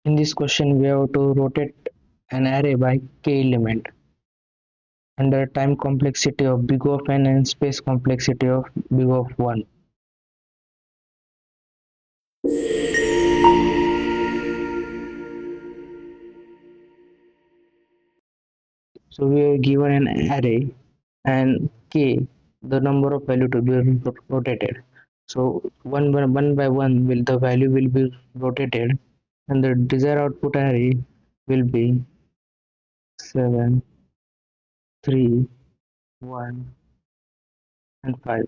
In this question, we have to rotate an array by k element under time complexity of big of n and space complexity of big of 1. So we are given an array and k, the number of value to be rotated. So one by one will the value will be rotated, and the desired output array will be 7, 3, 1, and 5.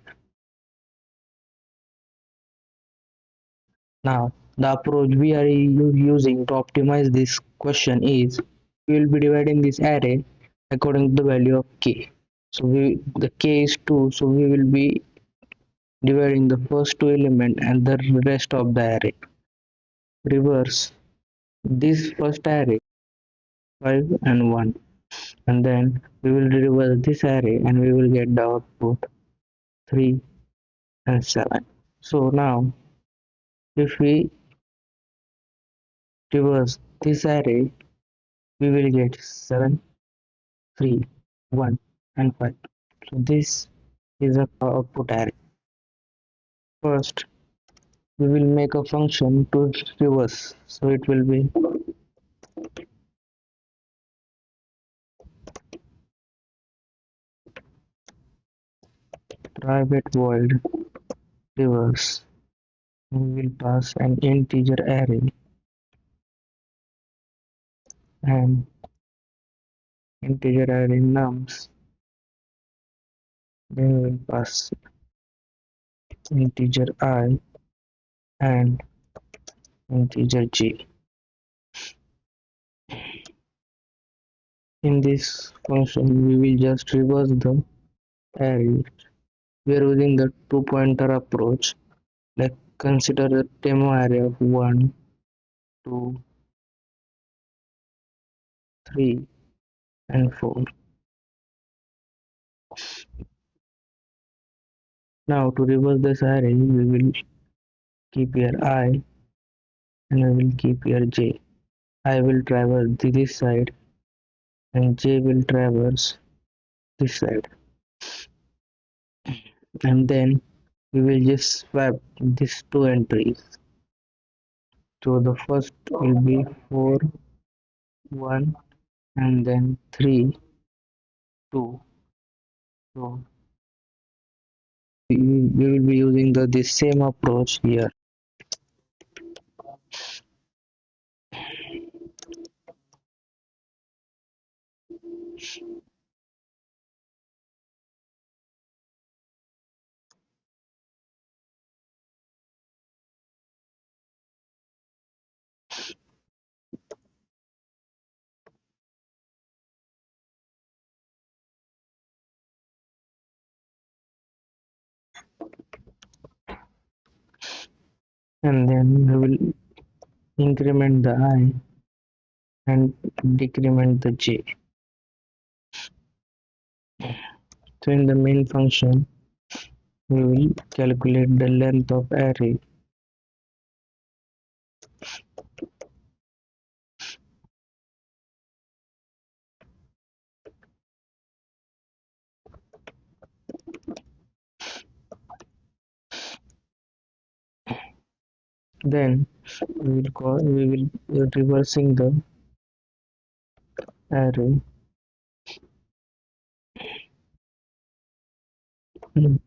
Now, the approach we are using to optimize this question is we will be dividing this array according to the value of k. So the k is 2, so we will be dividing the first two element and the rest of the array. Reverse this first array 5 and 1, and then we will reverse this array and we will get the output 3 and 7. So now if we reverse this array, we will get 7, 3, 1, and 5. So this is a output array. First, we will make a function to reverse. So it will be private void reverse. We will pass an integer array and integer array nums. Then we will pass integer I and integer j. In this function, we will just reverse the array. We are using the two pointer approach. Like consider a demo array of 1, 2, 3, and 4. Now to reverse this array, we will keep here I and we will keep here j. I will traverse this side and j will traverse this side. And then we will just swap these two entries. So the first will be 4, 1, and then 3, 2. So we will be using this same approach here. And then we will increment the I and decrement the j. So in the main function, we will calculate the length of array. Then we will reversing the array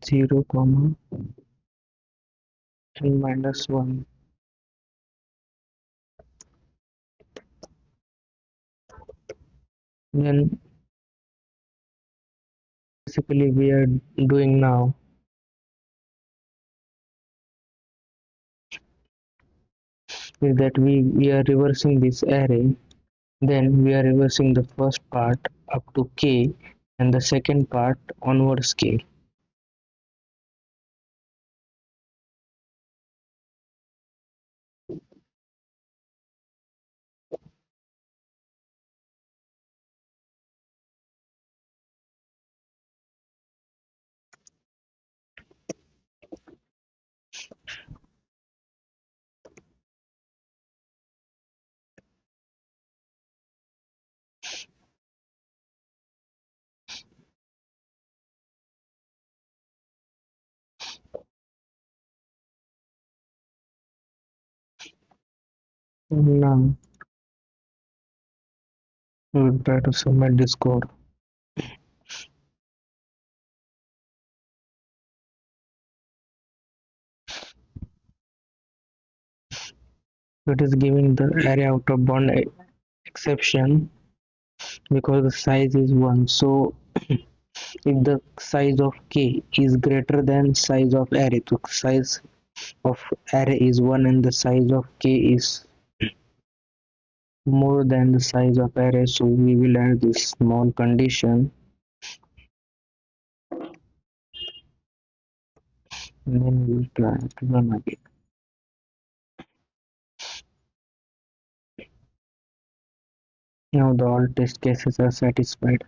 0, comma and -1. Then basically we are doing now is that we are reversing this array. Then we are reversing the first part up to k and the second part onwards k. Now we will try to submit this code. It is giving the array out of bound exception because the size is 1. So if the size of k is greater than size of array, so size of array is 1 and the size of k is more than the size of array, so we will add this small condition and then we will try to run again. Now the all test cases are satisfied.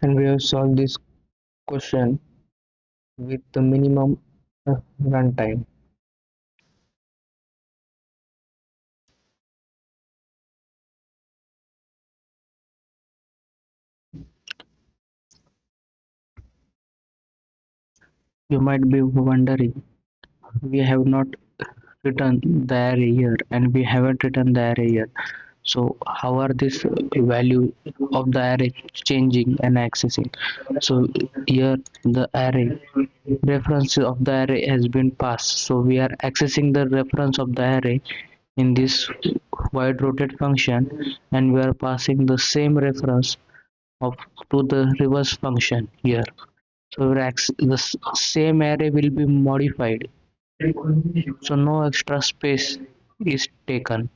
And we have solved this question with the minimum runtime. You might be wondering, we have not written the array here and we haven't written the array here. So how are this value of the array changing and accessing? So here the array reference of the array has been passed. So we are accessing the reference of the array in this void rotate function and we are passing the same reference of to the reverse function here. So the same array will be modified, so no extra space is taken.